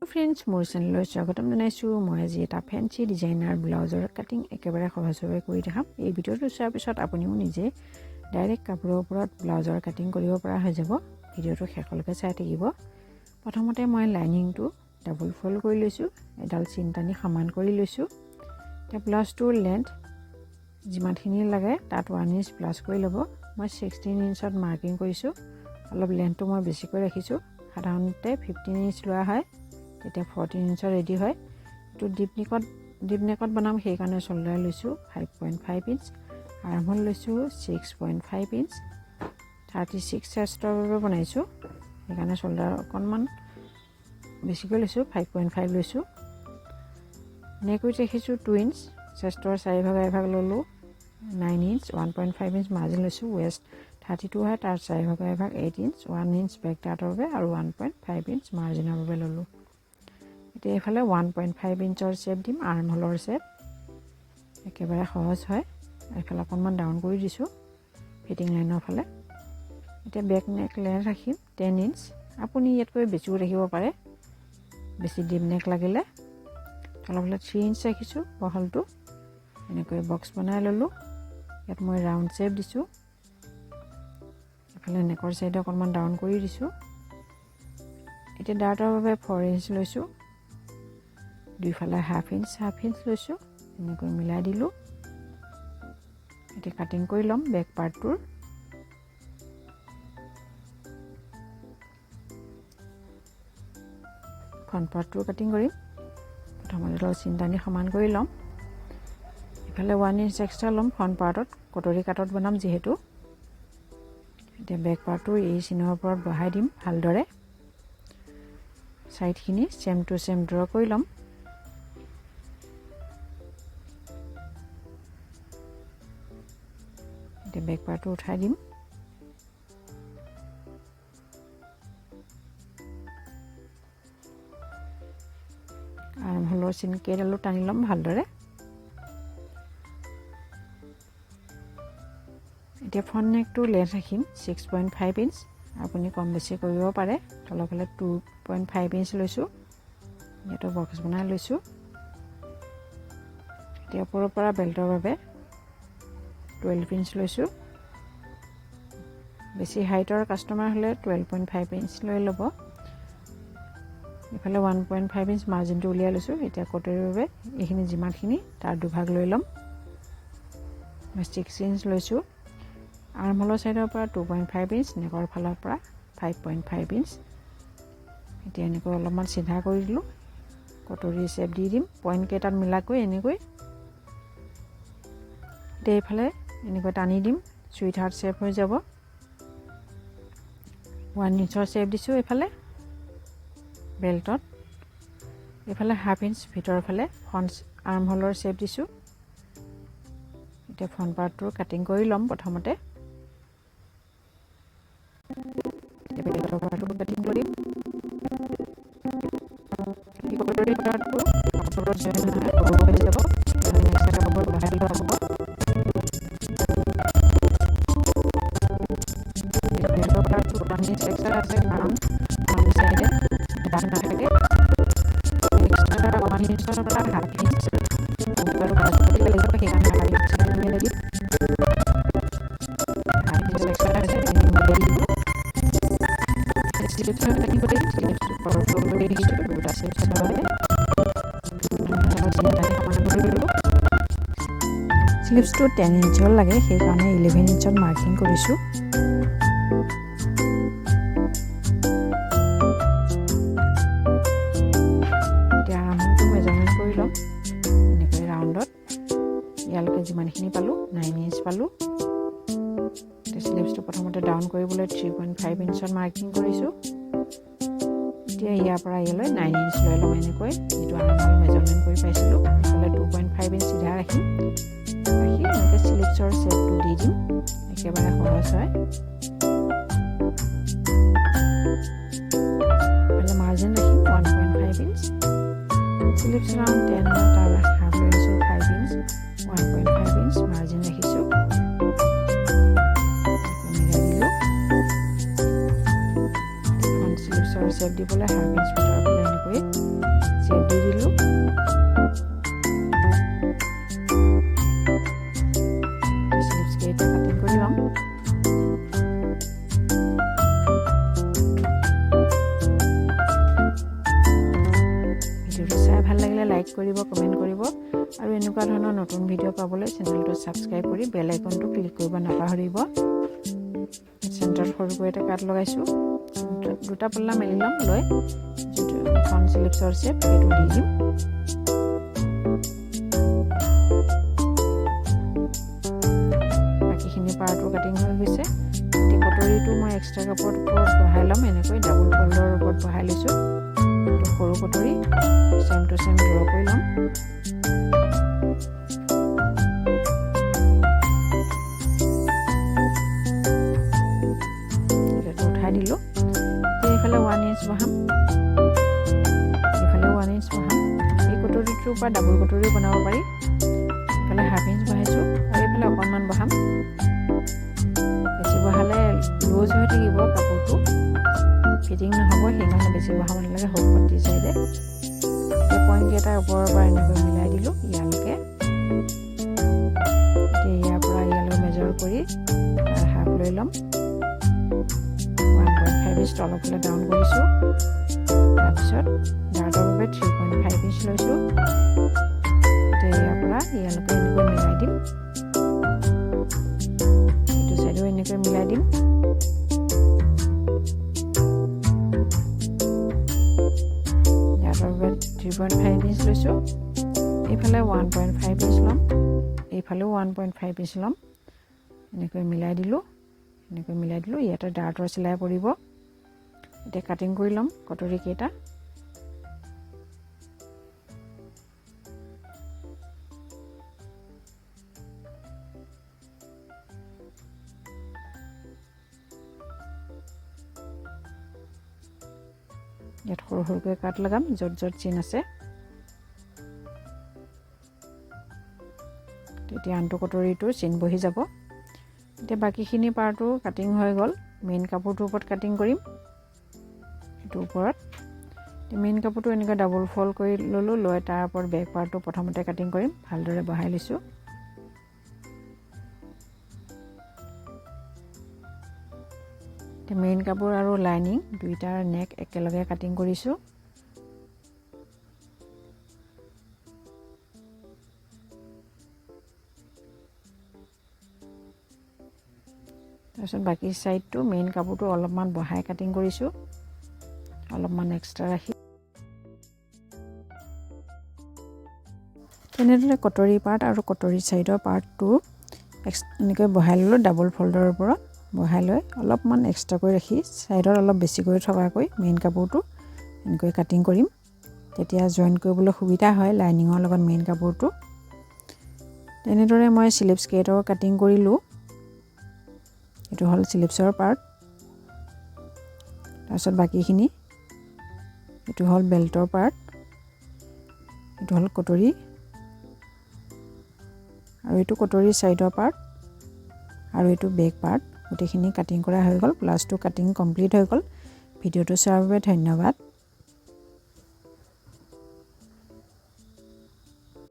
friends मोर channel स्वागतम जनाइछु মই আজি এটা ফ্যান্সি ডিজাইনাৰ ব্লাউজৰ কাটিং একেবাৰে সহজভাৱে কৰি দেখাম এই ভিডিঅটো চোৱাৰ পিছত আপুনিও নিজে ডাইৰেক্ট কাপোৰৰ ওপৰত ব্লাউজৰ কাটিং কৰিব পৰা হৈ যাব ভিডিঅটো শেষলৈকে চাই থাকিব প্ৰথমতে মই লাইনিংটো ডাবল ফোল্ড কৰি লৈছো এডাল চিনটানি সমান কৰি লৈছো তে ব্লাউজটোৰ লেন্থ যিমানখিনি লাগে তাত 1 ইঞ্চ প্লাস কৰি ল'ব মই 16 ইঞ্চত মাৰ্কিং কৰিছো অলপ লেন্থটো মই বেছিকৈ ৰাখিছো সাধাৰণতে 15 ইঞ্চ লোৱা হয় এটা 14 ইঞ্চৰ ৰেডি হয় তো ডিপ নেকত বনাম সেই কাৰণে শোল্ডাৰ লৈছো 5.5 ইঞ্চ আৰ্মহোল লৈছো 6.5 ইঞ্চ 36 চেষ্টৰ বাবে বনাইছো সেই কাৰণে শোল্ডাৰ অকনমান বেছিকৈ লৈছো 5.5 লৈছো নেক উইথ ৰাখিছো 2 ইঞ্চ চেষ্টৰ 4 ভাগ ললো 9 ইঞ্চ 1.5 ইঞ্চ মাৰ্জিন লৈছো ওয়েস্ট 32 হয় তাৰ 4 ভাগ 8 ইঞ্চ 1 ইঞ্চ বেক ডাৰ্টৰ বাবে আৰু 1.5 ইঞ্চ মাৰ্জিনৰ বাবে ললো এতিয়া এফালে 1.5 ইঞ্চৰ শেপ দিম আৰ্মহোলৰ শেপ একেবাৰে সহজ হয় এফালে অকনমান ডাউন কৰি দিছো ফিটিং লাইনৰ ফালে এতিয়া বেক নেক লেয়াৰ ৰাখিম 10 ইঞ্চ আপুনি ইয়াতকৈ বেছিও ৰাখিব পাৰে বেছি ডিপ নেক লাগিলে তলফালে 3 ইঞ্চ ৰাখিছো বহলটো এনেকৈ বক্স বনাই ললো ইয়াত মই ৰাউন্ড শেপ দিছো এফালে নেকৰ সাইড অকনমান ডাউন কৰি দিছো এতিয়া ডাৰ্টৰ বাবে 4 ইঞ্চ লৈছো দুইফালে হাফ ইঞ্চ লৈছো এনেকৈ মিলাই দিলো এতিয়া কাটিং কৰি লম বেক পাৰ্টটোৰ ফ্ৰন্ট পাৰ্টটোৰ কাটিং কৰিম প্ৰথমতে চিনটানি সমান কৰি লম ইফালে 1 ইঞ্চ এক্সট্ৰা লম ফ্ৰন্ট পাৰ্টত কটৰি কাটত বনাম যেহেতু এতিয়া বেক পাৰ্টটোৰ এই চিনৰ ওপৰত বহাই দিম ভালদৰে সাইডখিনি সেম টু সেম ড্ৰ কৰি লম এতিয়া বেক পাৰ্টটো উঠাই দিম আৰ্মহোলৰ চিন কেইডালো টানি লম ভালদৰে এতিয়া ফ্ৰন্ট নেকটো লেন্থ ৰাখিম 6.5 ইঞ্চ আপুনি কম বেছি কৰিব পাৰে তলফালে 2.5 ইঞ্চ লৈছো এটা বক্স বনাই লৈছো এতিয়া ওপৰৰ পৰা বেল্টৰ বাবে 12 ইঞ্চ লৈছো বেছি হাইটৰ কাস্টমাৰ হলে 12.5 ইঞ্চ লৈ ল'ব ইফালে 1.5 ইঞ্চ মাৰ্জিনটো উলিয়াই লৈছো এতিয়া কটৰিৰ বাবে এইখিনি যিমানখিনি তাৰ দুভাগ লৈ লম 6 ইঞ্চ লৈছো আৰ্মহোলৰ সাইডৰ পৰা 2.5 ইঞ্চ নেকৰ ফালৰ পৰা 5.5 ইঞ্চ এতিয়া এনেকৈ অলপমান সিধা কৰি দিলো কটৰি শেপ দি দিম পইণ্ট কেইটাত মিলাকৈ এনেকৈ এইফালে এনেকৈ টানি দিম সুইট হাৰ্ট শেপ হৈ যাব 1 ইঞ্চৰ শেপ দিছো এইফালে বেল্টত এইফালে হাফ ইঞ্চ ভিতৰৰ ফালে ফ্ৰন্ট আৰ্মহোলৰ শেপ দিছো এতিয়া ফ্ৰন্ট পাৰ্টটো কাটিং কৰি লম প্ৰথমতে বেল্টৰ পাৰ্টটো কাটিং কৰিম এই কটৰি পাৰ্টটো কাপোৰৰ জইন হৈ যাব নেক্সট কাপোৰ বহাই লোৱা হ'ব বেল্টৰ পাৰ্টটো 1 ইঞ্চ এক্সট্ৰা আছে কাৰণ ফ্ৰন্ট সাইডে ডান নাথাকে এক্সট্ৰা 1 ইঞ্চৰ পৰা হাফ ইঞ্চ ওপৰৰ পাৰ্টটো লাগিব সেইকাৰণে হাফ ইঞ্চ মিলাই দিম হাফ ইঞ্চ এক্সট্ৰা আছে মিলাই দিম স্লিপছৰ কাটিং কৰিম স্লিপছটো ফৰৱৰ্ড কৰি দিছো দুটা স্লিপছ লগাই স্লিপছটো 10 ইঞ্চৰ লাগে সেইকাৰণে 11 ইঞ্চত মাৰ্কিং কৰিছো এতিয়া আৰ্মহোলটো মেজাৰমেণ্ট কৰি লম এনেকৈ ৰাউণ্ডত ইয়ালৈকে যিমানখিনি পালো 9 ইঞ্চ পালো স্লিপছটো প্ৰথমতে ডাউন কৰিবলৈ 3.5 ইঞ্চত মাৰ্কিং কৰিছো এতিয়া ইয়াৰ পৰা ইয়ালৈ 9 ইঞ্চ লৈ লম এনেকৈ যেটো আৰ্মহোল মেজাৰমেণ্ট কৰি পাইছিলো এফালে 2.5 ইঞ্চ সিধা ৰাখিম ৰাখি এনেকৈ স্লিপছৰ শেপটো দি দিম একেবাৰে সহজ হয় এফালে মাৰ্জিন ৰাখিম 1.5 ইঞ্চ স্লিপছ ৰাউণ্ড 10 হয় তাৰ হাফ ৰাখিছো 5 ইঞ্চ 1.5 ইঞ্চ মাৰ্জিন ৰাখিছো মিলাই দিলো ফ্ৰন্ট স্লিপছৰ শেপ দিবলৈ হাফ ইঞ্চ ভিতৰৰ ফালে এনেকৈ এনেকৈ চেপ দি দিলোঁ স্লিপছ কেইটা কাটিং কৰি ল'ম ভিডিঅ'টো চাই ভাল লাগিলে লাইক কৰিব কমেণ্ট কৰিব আৰু এনেকুৱা ধৰণৰ নতুন ভিডিঅ' পাবলৈ চেনেলটো ছাবস্ক্ৰাইব কৰি বেল আইকনটো ক্লিক কৰিব নাপাহৰিব চেণ্টাৰত সৰুকৈ এটা কাট লগাইছোঁ দুটা পল্লা মেলি ল'ম লৈ যিটো ফ্ৰণ্ট স্লিপছৰ শ্বেপ সেইটো দি দিম বাকীখিনি পাৰ্টৰ কাটিং হৈ গৈছে এতিয়া কটৰীটো মই এক্সট্ৰা কাপোৰৰ ওপৰত বহাই ল'ম এনেকৈ ডাবল ফল্ডৰ ওপৰত বহাই লৈছোঁ এইটো সৰু কটৰী চেম টু চেম ড্ৰ কৰি ল'ম দিলোঁ এইফালে 1 ইঞ্চ বহাম এইফালে 1 ইঞ্চ বহাম এই কটৰীটোৰ পৰা ডাবল কটৰী বনাব পাৰি এইফালে 1/2 ইঞ্চ বহাইছোঁ আৰু এইফালে অকণমান বহাম বেছি বহালে লুজ হৈ থাকিব কাপোৰটো ফিটিং নহ'ব সেইকাৰণে বেছি বহাব নালাগে হুক পট্টি চাইডে এতিয়া পইণ্টকেইটাৰ ওপৰৰ পৰা এনেকৈ মিলাই দিলোঁ ইয়ালৈকে এতিয়া ইয়াৰ পৰা ইয়ালৈ মেজাৰ কৰি হাফ লৈ ল'ম 1.5 ইঞ্চ তলফালে ডাউন কৰিছোঁ তাৰপিছত ডাৰ্টৰ বাবে 3.5 ইঞ্চ লৈছোঁ এতিয়া ইয়াৰ পৰা ইয়ালৈকে এনেকৈ মিলাই দিম এইটো চাইডেও এনেকৈ মিলাই দিম ডাৰ্টৰ বাবে 3.5 ইঞ্চ লৈছোঁ এইফালে 1.5 ইঞ্চ ল'ম এইফালেও 1.5 ইঞ্চ ল'ম এনেকৈ মিলাই দিলোঁ ইয়াতে ডাৰ্টৰ চিলাই পৰিব এতিয়া কাটিং কৰি ল'ম কটৰী কেইটা ইয়াত সৰু সৰুকৈ কাট লগাম য'ত য'ত চিন আছে তেতিয়া আনটো কটৰীটো চিন বহি যাব এতিয়া বাকীখিনি পাৰ্টো কাটিং হৈ গ'ল মেইন কাপোৰটোৰ ওপৰত কাটিং কৰিম এইটোৰ ওপৰত মেইন কাপোৰটো এনেকৈ ডাবল ফল্ড কৰি ল'লোঁ লৈ তাৰ ওপৰত বেক পাৰ্টটো প্ৰথমতে কাটিং কৰিম ভালদৰে বহাই লৈছোঁ মেইন কাপোৰ আৰু লাইনিং দুইটাৰ নেক একেলগে কাটিং কৰিছোঁ তাৰপিছত বাকী সাইডটো মেইন কাপোৰটো অলপমান বহাই কাটিং কৰিছোঁ অলপমান এক্সট্ৰা ৰাখি তেনেদৰে কটৰী পাৰ্ট আৰু কটৰী সাইডৰ পাৰ্টটো এনেকৈ বহাই ল'লোঁ ডাবল ফল্ডৰ ওপৰত বহাই লৈ অলপমান এক্সট্ৰা কৰি ৰাখি সাইডত অলপ বেছি কৰি থকাকৈ মেইন কাপোৰটো এনেকৈ কাটিং কৰিম তেতিয়া জইন কৰিবলৈ সুবিধা হয় লাইনিঙৰ লগত মেইন কাপোৰটো তেনেদৰে মই স্লিপছ কেইটাও কাটিং কৰিলোঁ এইটো হ'ল স্লিপছৰ পাৰ্ট তাৰপিছত বাকীখিনি এইটো হ'ল বেল্টৰ পাৰ্ট এইটো হ'ল কটৰী আৰু এইটো কটৰী সাইডৰ পাৰ্ট আৰু এইটো বেক পাৰ্ট গোটেইখিনি কাটিং কৰা হৈ গ'ল ব্লাউজটো কাটিং কমপ্লিট হৈ গ'ল ভিডিঅ'টো চোৱাৰ বাবে ধন্যবাদ